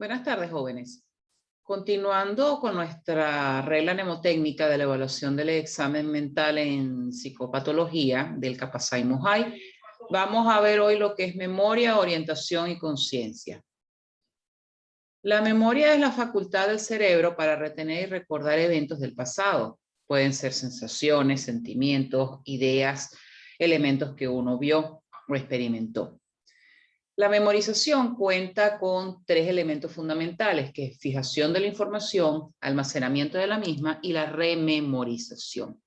Buenas tardes, jóvenes. Continuando con nuestra regla mnemotécnica de la evaluación del examen mental en psicopatología del Capacay-Mojay, vamos a ver hoy lo que es memoria, orientación y conciencia. La memoria es la facultad del cerebro para retener y recordar eventos del pasado. Pueden ser sensaciones, sentimientos, ideas, elementos que uno vio o experimentó. La memorización cuenta con tres elementos fundamentales, que es fijación de la información, almacenamiento de la misma y la rememorización.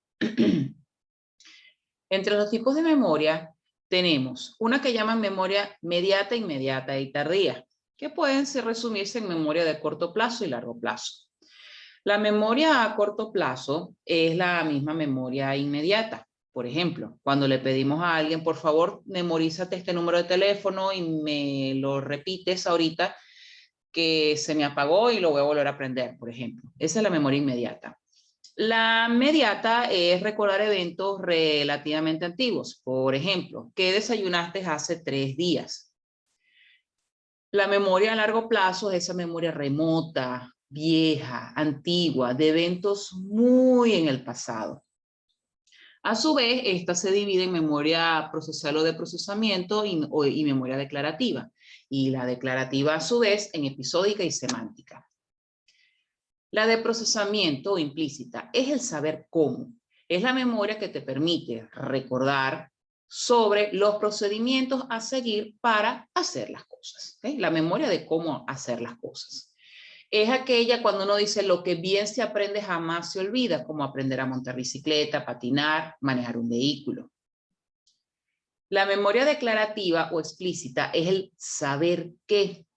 Entre los tipos de memoria tenemos una que llaman memoria mediata, inmediata y tardía, que pueden resumirse en memoria de corto plazo y largo plazo. La memoria a corto plazo es la misma memoria inmediata. Por ejemplo, cuando le pedimos a alguien, por favor, memorízate este número de teléfono y me lo repites ahorita que se me apagó y lo voy a volver a aprender, por ejemplo. Esa es la memoria inmediata. La inmediata es recordar eventos relativamente antiguos. Por ejemplo, ¿qué desayunaste hace 3 días? La memoria a largo plazo es esa memoria remota, vieja, antigua, de eventos muy en el pasado. A su vez, esta se divide en memoria procesal o de procesamiento y memoria declarativa. Y la declarativa, a su vez, en episódica y semántica. La de procesamiento o implícita es el saber cómo. Es la memoria que te permite recordar sobre los procedimientos a seguir para hacer las cosas. ¿Okay? La memoria de cómo hacer las cosas. Es aquella cuando uno dice lo que bien se aprende jamás se olvida, como aprender a montar bicicleta, patinar, manejar un vehículo. La memoria declarativa o explícita es el saber qué.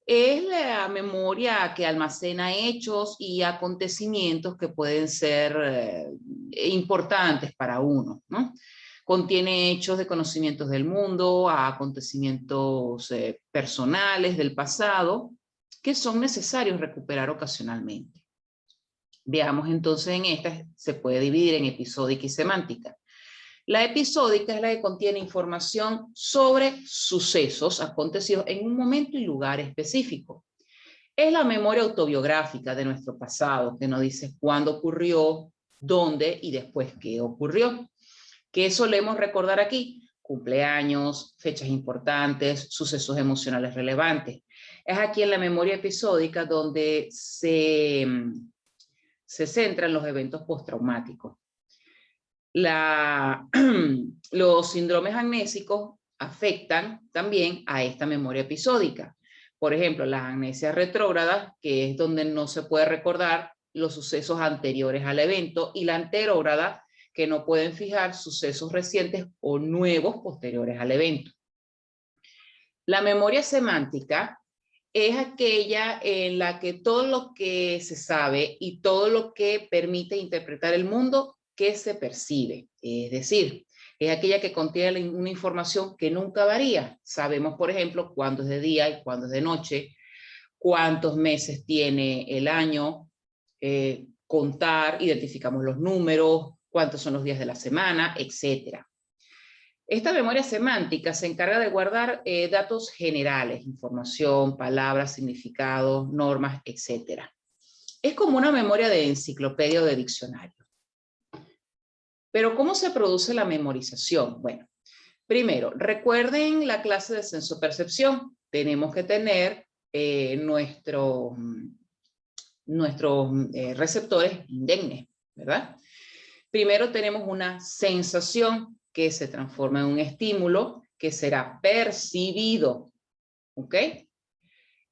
Es la memoria que almacena hechos y acontecimientos que pueden ser importantes para uno, ¿no? Contiene hechos de conocimientos del mundo, acontecimientos personales del pasado, que son necesarios recuperar ocasionalmente. Veamos entonces en esta, se puede dividir en episódica y semántica. La episódica es la que contiene información sobre sucesos acontecidos en un momento y lugar específico. Es la memoria autobiográfica de nuestro pasado, que nos dice cuándo ocurrió, dónde y después qué ocurrió. ¿Qué solemos recordar aquí? Cumpleaños, fechas importantes, sucesos emocionales relevantes. Es aquí en la memoria episódica donde se centran los eventos postraumáticos. Los síndromes amnésicos afectan también a esta memoria episódica. Por ejemplo, las amnesias retrógradas, que es donde no se puede recordar los sucesos anteriores al evento, y la anterógrada, que no pueden fijar sucesos recientes o nuevos posteriores al evento. La memoria semántica es aquella en la que todo lo que se sabe y todo lo que permite interpretar el mundo que se percibe. Es decir, es aquella que contiene una información que nunca varía. Sabemos, por ejemplo, cuándo es de día y cuándo es de noche, cuántos meses tiene el año, contar, identificamos los números, cuántos son los días de la semana, etc. Esta memoria semántica se encarga de guardar datos generales, información, palabras, significados, normas, etc. Es como una memoria de enciclopedia o de diccionario. Pero ¿cómo se produce la memorización? Bueno, primero, recuerden la clase de sensopercepción. Tenemos que tener nuestros receptores indemnes, ¿verdad? Primero tenemos una sensación que se transforma en un estímulo que será percibido, ¿ok?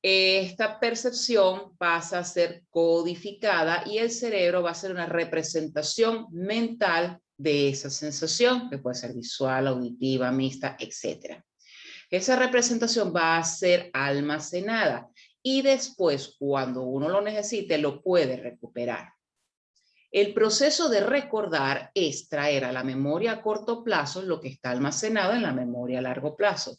Esta percepción pasa a ser codificada y el cerebro va a hacer una representación mental de esa sensación, que puede ser visual, auditiva, mixta, etc. Esa representación va a ser almacenada y después, cuando uno lo necesite, lo puede recuperar. El proceso de recordar es traer a la memoria a corto plazo lo que está almacenado en la memoria a largo plazo.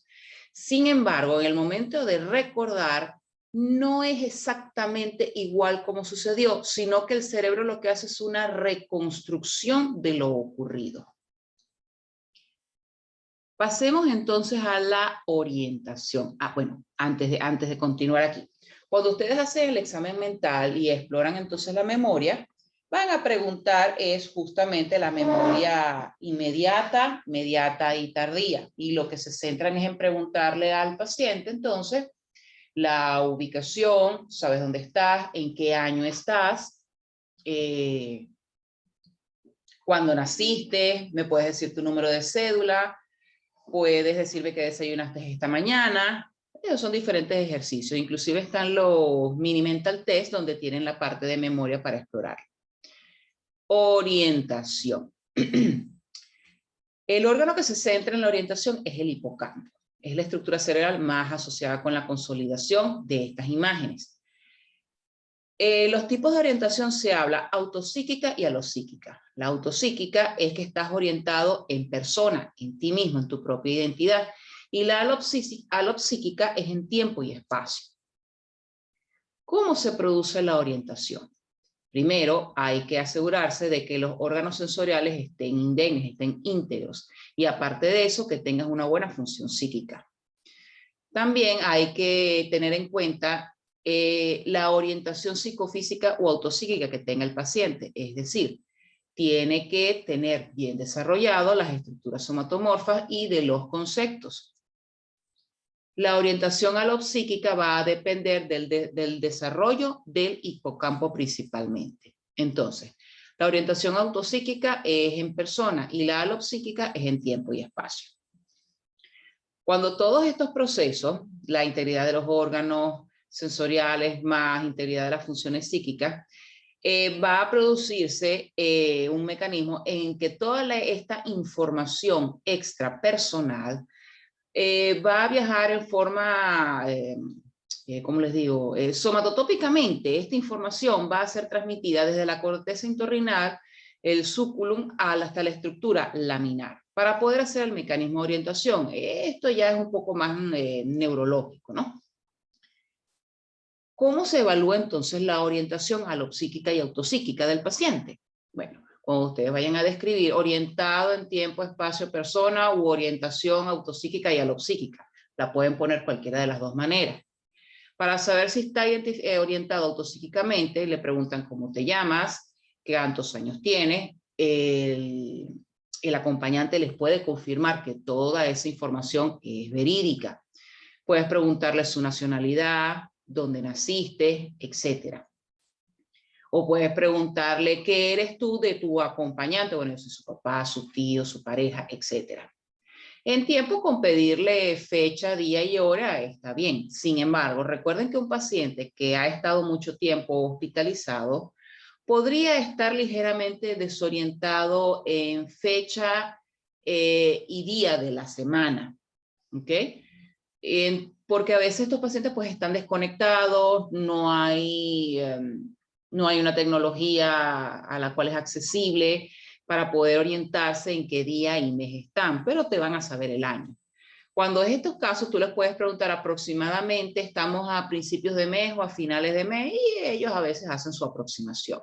Sin embargo, en el momento de recordar, no es exactamente igual como sucedió, sino que el cerebro lo que hace es una reconstrucción de lo ocurrido. Pasemos entonces a la orientación. Bueno, antes de continuar aquí. Cuando ustedes hacen el examen mental y exploran entonces la memoria, van a preguntar es justamente la memoria inmediata, mediata y tardía. Y lo que se centran es en preguntarle al paciente entonces la ubicación, sabes dónde estás, en qué año estás, cuándo naciste, me puedes decir tu número de cédula, puedes decirme qué desayunaste esta mañana. Esos son diferentes ejercicios. Inclusive están los mini mental test donde tienen la parte de memoria para explorar. Orientación. El órgano que se centra en la orientación es el hipocampo. Es la estructura cerebral más asociada con la consolidación de estas imágenes. Los tipos de orientación se habla autopsíquica y alopsíquica. La autopsíquica es que estás orientado en persona, en ti mismo, en tu propia identidad. Y la alopsíquica es en tiempo y espacio. ¿Cómo se produce la orientación? Primero, hay que asegurarse de que los órganos sensoriales estén indemnes, estén íntegros. Y aparte de eso, que tengas una buena función psíquica. También hay que tener en cuenta la orientación psicofísica o autopsíquica que tenga el paciente. Es decir, tiene que tener bien desarrollado las estructuras somatomorfas y de los conceptos. La orientación alopsíquica va a depender del desarrollo del hipocampo principalmente. Entonces, la orientación autopsíquica es en persona y la alopsíquica es en tiempo y espacio. Cuando todos estos procesos, la integridad de los órganos sensoriales más integridad de las funciones psíquicas, va a producirse un mecanismo en que toda esta información extrapersonal va a viajar en forma, ¿cómo les digo? Somatotópicamente, esta información va a ser transmitida desde la corteza entorrinal, el súculum, hasta la estructura laminar, para poder hacer el mecanismo de orientación. Esto ya es un poco más neurológico, ¿no? ¿Cómo se evalúa entonces la orientación alopsíquica y autopsíquica del paciente? Bueno, cuando ustedes vayan a describir orientado en tiempo, espacio, persona u orientación autopsíquica y alopsíquica, la pueden poner cualquiera de las dos maneras. Para saber si está orientado autopsíquicamente, le preguntan cómo te llamas, qué tantos años tienes. El acompañante les puede confirmar que toda esa información es verídica. Puedes preguntarle su nacionalidad, dónde naciste, etcétera. O puedes preguntarle qué eres tú de tu acompañante, bueno, yo soy su papá, su tío, su pareja, etcétera. En tiempo, con pedirle fecha, día y hora está bien. Sin embargo, recuerden que un paciente que ha estado mucho tiempo hospitalizado podría estar ligeramente desorientado en fecha y día de la semana. ¿Ok? Porque a veces estos pacientes pues están desconectados, no hay una tecnología a la cual es accesible para poder orientarse en qué día y mes están, pero te van a saber el año. Cuando es estos casos, tú les puedes preguntar aproximadamente, estamos a principios de mes o a finales de mes, y ellos a veces hacen su aproximación.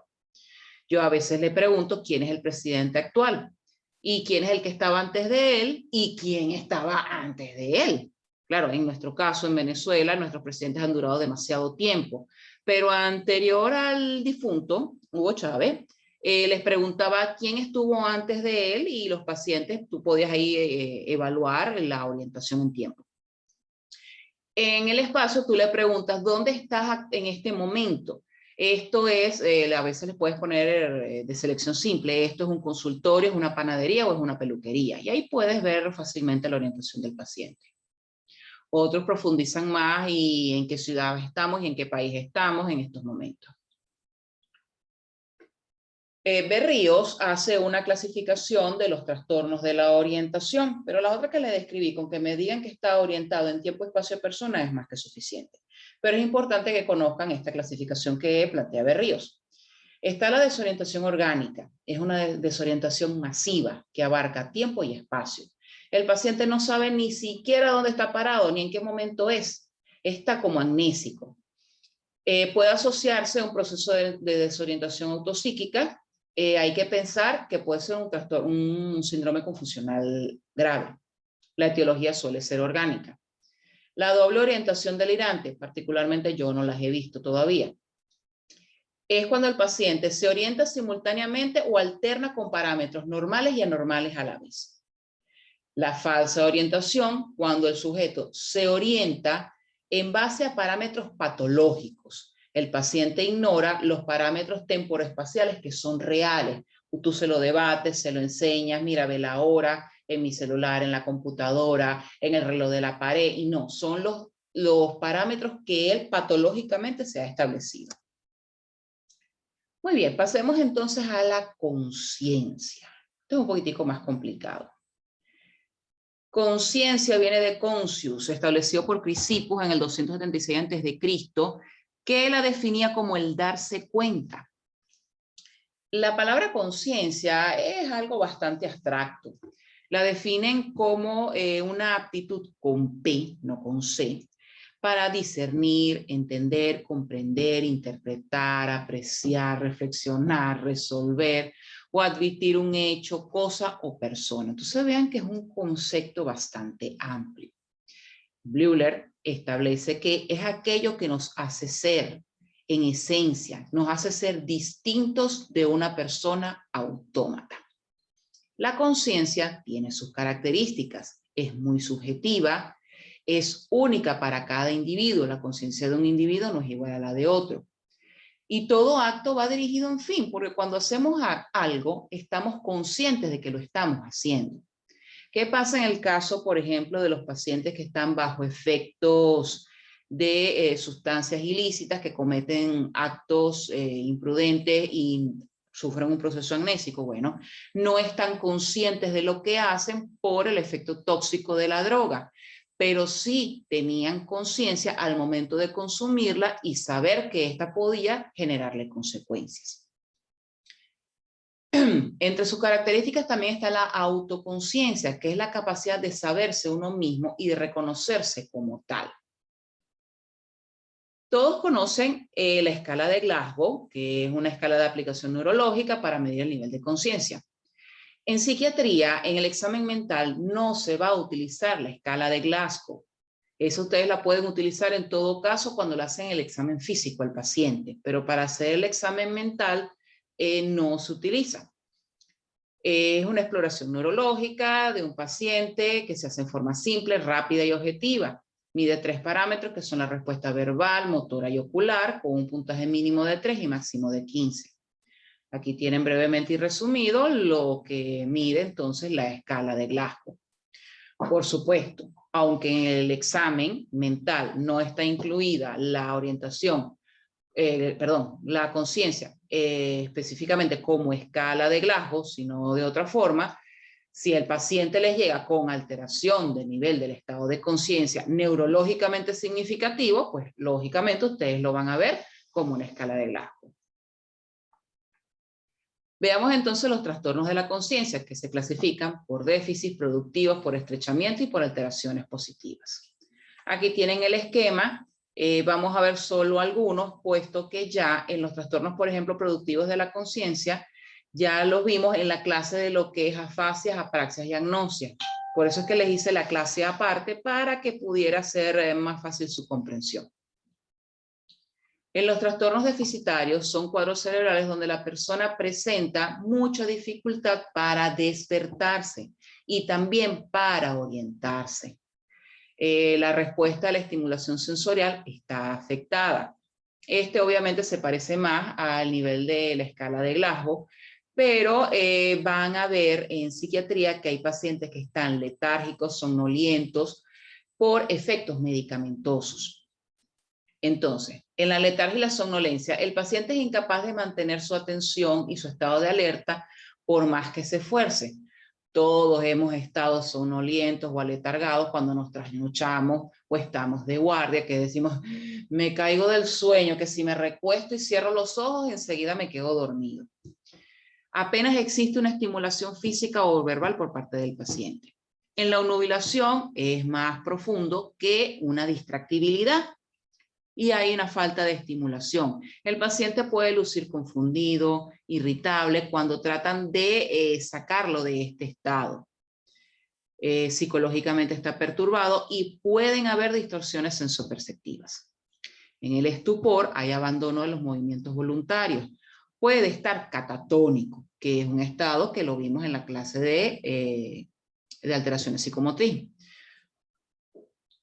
Yo a veces le pregunto quién es el presidente actual, y quién es el que estaba antes de él, y quién estaba antes de él. Claro, en nuestro caso, en Venezuela, nuestros presidentes han durado demasiado tiempo, pero anterior al difunto, Hugo Chávez, les preguntaba quién estuvo antes de él y los pacientes, tú podías ahí evaluar la orientación en tiempo. En el espacio tú le preguntas, ¿dónde estás en este momento? Esto es, a veces les puedes poner de selección simple, esto es un consultorio, es una panadería o es una peluquería. Y ahí puedes ver fácilmente la orientación del paciente. Otros profundizan más y en qué ciudad estamos y en qué país estamos en estos momentos. Berríos hace una clasificación de los trastornos de la orientación, pero la otra que le describí, con que me digan que está orientado en tiempo, espacio, persona, es más que suficiente. Pero es importante que conozcan esta clasificación que plantea Berríos. Está la desorientación orgánica, es una desorientación masiva que abarca tiempo y espacio. El paciente no sabe ni siquiera dónde está parado, ni en qué momento es. Está como amnésico. Puede asociarse a un proceso de desorientación autopsíquica. Hay que pensar que puede ser un síndrome confusional grave. La etiología suele ser orgánica. La doble orientación delirante, particularmente yo no las he visto todavía, es cuando el paciente se orienta simultáneamente o alterna con parámetros normales y anormales a la vez. La falsa orientación, cuando el sujeto se orienta en base a parámetros patológicos. El paciente ignora los parámetros temporoespaciales que son reales. Tú se lo debates, se lo enseñas, mira, ve la hora en mi celular, en la computadora, en el reloj de la pared, y no, son los parámetros que él patológicamente se ha establecido. Muy bien, pasemos entonces a la conciencia. Esto es un poquitico más complicado. Conciencia viene de conscius, establecido por Crisippus en el 276 a.C., que la definía como el darse cuenta. La palabra conciencia es algo bastante abstracto. La definen como una aptitud con P, no con C, para discernir, entender, comprender, interpretar, apreciar, reflexionar, resolver o advertir un hecho, cosa o persona. Entonces vean que es un concepto bastante amplio. Bleuler establece que es aquello que nos hace ser, en esencia, nos hace ser distintos de una persona autómata. La conciencia tiene sus características, es muy subjetiva, es única para cada individuo. La conciencia de un individuo no es igual a la de otro. Y todo acto va dirigido a un fin, porque cuando hacemos algo, estamos conscientes de que lo estamos haciendo. ¿Qué pasa en el caso, por ejemplo, de los pacientes que están bajo efectos de sustancias ilícitas, que cometen actos imprudentes y sufren un proceso amnésico? Bueno, no están conscientes de lo que hacen por el efecto tóxico de la droga, pero sí tenían conciencia al momento de consumirla y saber que ésta podía generarle consecuencias. Entre sus características también está la autoconciencia, que es la capacidad de saberse uno mismo y de reconocerse como tal. Todos conocen la escala de Glasgow, que es una escala de aplicación neurológica para medir el nivel de conciencia. En psiquiatría, en el examen mental, no se va a utilizar la escala de Glasgow. Eso ustedes la pueden utilizar en todo caso cuando le hacen el examen físico al paciente, pero para hacer el examen mental no se utiliza. Es una exploración neurológica de un paciente que se hace en forma simple, rápida y objetiva. Mide 3 parámetros que son la respuesta verbal, motora y ocular, con un puntaje mínimo de 3 y máximo de 15. Aquí tienen brevemente y resumido lo que mide entonces la escala de Glasgow. Por supuesto, aunque en el examen mental no está incluida la orientación, la conciencia específicamente como escala de Glasgow, sino de otra forma, si el paciente les llega con alteración del nivel del estado de conciencia neurológicamente significativo, pues lógicamente ustedes lo van a ver como una escala de Glasgow. Veamos entonces los trastornos de la conciencia, que se clasifican por déficits productivos, por estrechamiento y por alteraciones positivas. Aquí tienen el esquema. Vamos a ver solo algunos, puesto que ya en los trastornos, por ejemplo, productivos de la conciencia, ya los vimos en la clase de lo que es afasias, apraxias y agnosias. Por eso es que les hice la clase aparte para que pudiera ser más fácil su comprensión. En los trastornos deficitarios son cuadros cerebrales donde la persona presenta mucha dificultad para despertarse y también para orientarse. La respuesta a la estimulación sensorial está afectada. Este obviamente se parece más al nivel de la escala de Glasgow, pero van a ver en psiquiatría que hay pacientes que están letárgicos, somnolientos, por efectos medicamentosos. Entonces, en la letargia y la somnolencia, el paciente es incapaz de mantener su atención y su estado de alerta por más que se esfuerce. Todos hemos estado somnolientos o aletargados cuando nos trasnochamos o estamos de guardia, que decimos, me caigo del sueño, que si me recuesto y cierro los ojos, enseguida me quedo dormido. Apenas existe una estimulación física o verbal por parte del paciente. En la obnubilación es más profundo que una distractibilidad y hay una falta de estimulación. El paciente puede lucir confundido, irritable cuando tratan de sacarlo de este estado. psicológicamente está perturbado y pueden haber distorsiones sensoperceptivas. En el estupor hay abandono de los movimientos voluntarios. Puede estar catatónico, que es un estado que lo vimos en la clase de alteraciones psicomotrices.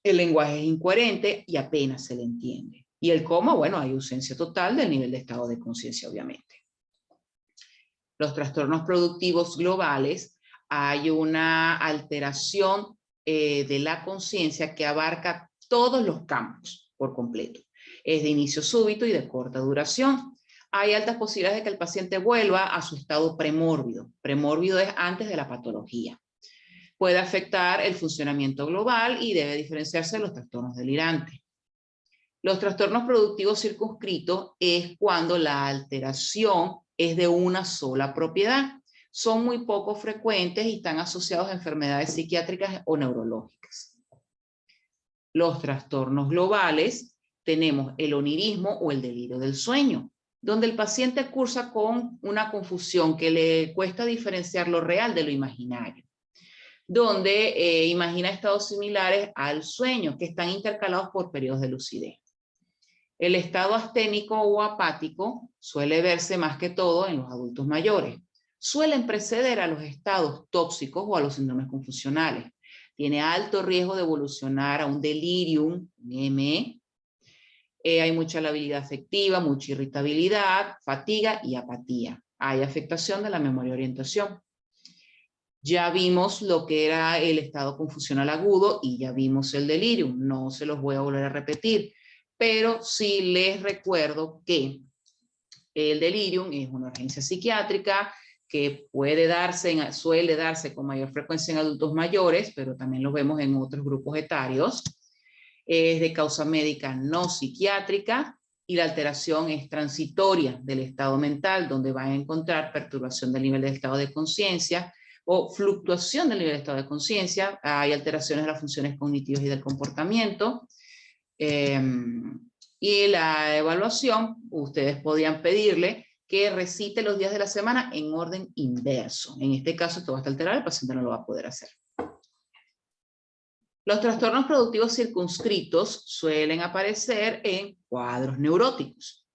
El lenguaje es incoherente y apenas se le entiende. Y el coma, bueno, hay ausencia total del nivel de estado de conciencia, obviamente. Los trastornos productivos globales, hay una alteración de la conciencia que abarca todos los campos por completo. Es de inicio súbito y de corta duración. Hay altas posibilidades de que el paciente vuelva a su estado premórbido. Premórbido es antes de la patología. Puede afectar el funcionamiento global y debe diferenciarse de los trastornos delirantes. Los trastornos productivos circunscritos es cuando la alteración es de una sola propiedad. Son muy poco frecuentes y están asociados a enfermedades psiquiátricas o neurológicas. Los trastornos globales, tenemos el onirismo o el delirio del sueño, donde el paciente cursa con una confusión que le cuesta diferenciar lo real de lo imaginario, donde imagina estados similares al sueño, que están intercalados por periodos de lucidez. El estado asténico o apático suele verse más que todo en los adultos mayores. Suelen preceder a los estados tóxicos o a los síndromes confusionales. Tiene alto riesgo de evolucionar a un delirium, un ME. Hay mucha labilidad afectiva, mucha irritabilidad, fatiga y apatía. Hay afectación de la memoria y orientación. Ya vimos lo que era el estado confusional agudo y ya vimos el delirium. No se los voy a volver a repetir, pero sí les recuerdo que el delirium es una urgencia psiquiátrica que suele darse con mayor frecuencia en adultos mayores, pero también lo vemos en otros grupos etarios. Es de causa médica no psiquiátrica y la alteración es transitoria del estado mental, donde van a encontrar perturbación del nivel de estado de conciencia o fluctuación del nivel de estado de conciencia. Hay alteraciones de las funciones cognitivas y del comportamiento. Y la evaluación, ustedes podían pedirle que recite los días de la semana en orden inverso. En este caso esto va a estar alterado, el paciente no lo va a poder hacer. Los trastornos productivos circunscritos suelen aparecer en cuadros neuróticos,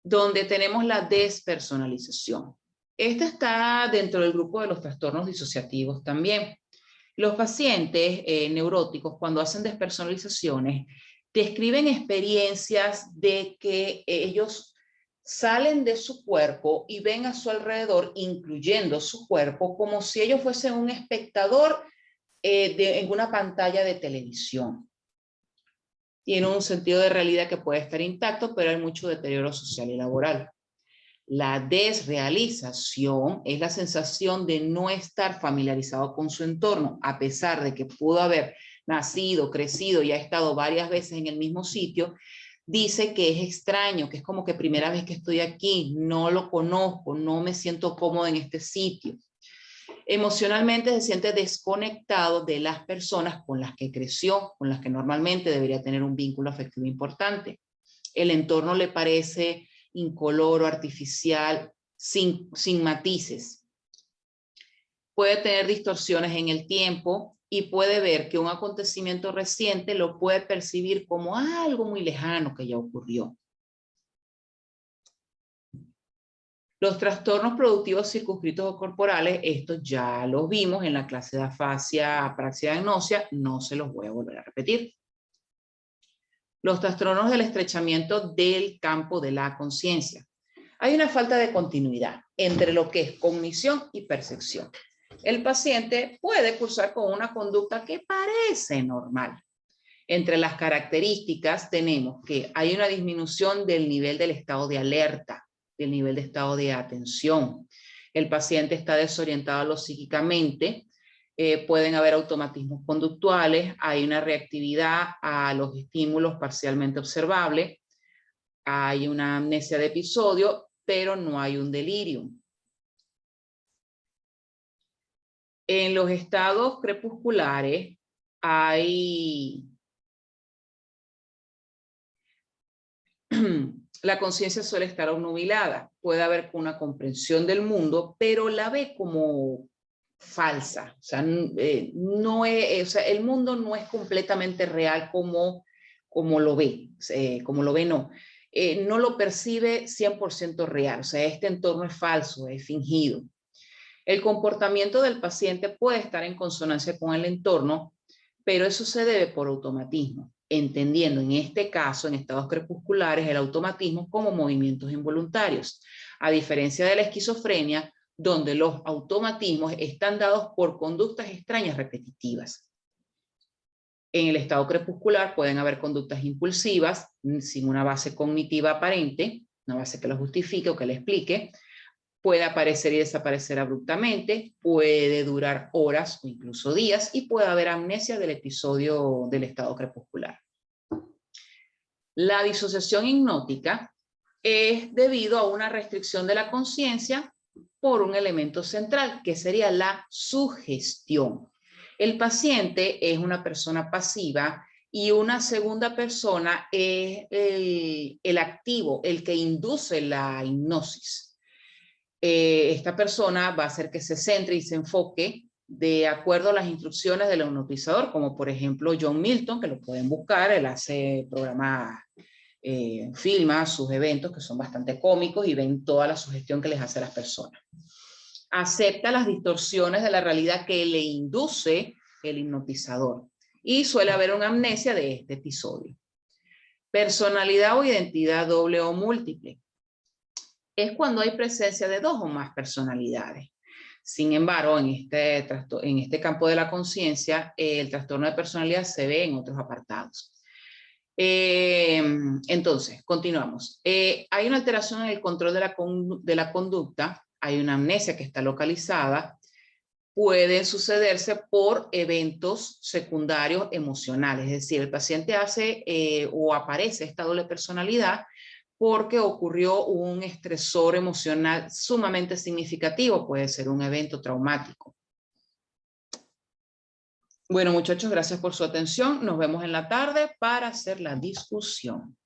donde tenemos la despersonalización. Esta está dentro del grupo de los trastornos disociativos también. Los pacientes neuróticos, cuando hacen despersonalizaciones, describen experiencias de que ellos salen de su cuerpo y ven a su alrededor, incluyendo su cuerpo, como si ellos fuesen un espectador en una pantalla de televisión. Tiene un sentido de realidad que puede estar intacto, pero hay mucho deterioro social y laboral. La desrealización es la sensación de no estar familiarizado con su entorno, a pesar de que pudo haber nacido, crecido y ha estado varias veces en el mismo sitio. Dice que es extraño, que es como que primera vez que estoy aquí, no lo conozco, no me siento cómodo en este sitio. Emocionalmente se siente desconectado de las personas con las que creció, con las que normalmente debería tener un vínculo afectivo importante. El entorno le parece incoloro, artificial, sin matices. Puede tener distorsiones en el tiempo y puede ver que un acontecimiento reciente lo puede percibir como algo muy lejano que ya ocurrió. Los trastornos productivos circunscritos o corporales, estos ya los vimos en la clase de afasia, apraxia y agnosia, no se los voy a volver a repetir. Los trastornos del estrechamiento del campo de la conciencia. Hay una falta de continuidad entre lo que es cognición y percepción. El paciente puede cursar con una conducta que parece normal. Entre las características tenemos que hay una disminución del nivel del estado de alerta, del nivel de estado de atención. El paciente está desorientado psíquicamente, pueden haber automatismos conductuales, hay una reactividad a los estímulos parcialmente observables, hay una amnesia de episodio, pero no hay un delirio. En los estados crepusculares hay la conciencia suele estar obnubilada, puede haber una comprensión del mundo, pero la ve como falsa. O sea, no es, o sea, el mundo no es completamente real como lo ve, no. No lo percibe 100% real. O sea, este entorno es falso, es fingido. El comportamiento del paciente puede estar en consonancia con el entorno, pero eso se debe por automatismo, entendiendo en este caso, en estados crepusculares, el automatismo como movimientos involuntarios, a diferencia de la esquizofrenia, donde los automatismos están dados por conductas extrañas repetitivas. En el estado crepuscular pueden haber conductas impulsivas sin una base cognitiva aparente, una base que lo justifique o que le explique. Puede aparecer y desaparecer abruptamente, puede durar horas o incluso días y puede haber amnesia del episodio del estado crepuscular. La disociación hipnótica es debido a una restricción de la conciencia por un elemento central, que sería la sugestión. El paciente es una persona pasiva y una segunda persona es el activo, el que induce la hipnosis. Esta persona va a hacer que se centre y se enfoque de acuerdo a las instrucciones del hipnotizador, como por ejemplo John Milton, que lo pueden buscar, él hace programas, filma sus eventos que son bastante cómicos y ven toda la sugestión que les hace a las personas. Acepta las distorsiones de la realidad que le induce el hipnotizador y suele haber una amnesia de este episodio. Personalidad o identidad doble o múltiple es cuando hay presencia de dos o más personalidades. Sin embargo, en este campo de la conciencia, el trastorno de personalidad se ve en otros apartados. Entonces, continuamos. Hay una alteración en el control de la conducta, hay una amnesia que está localizada, pueden sucederse por eventos secundarios emocionales, es decir, el paciente hace o aparece esta doble personalidad porque ocurrió un estresor emocional sumamente significativo, puede ser un evento traumático. Bueno, muchachos, gracias por su atención. Nos vemos en la tarde para hacer la discusión.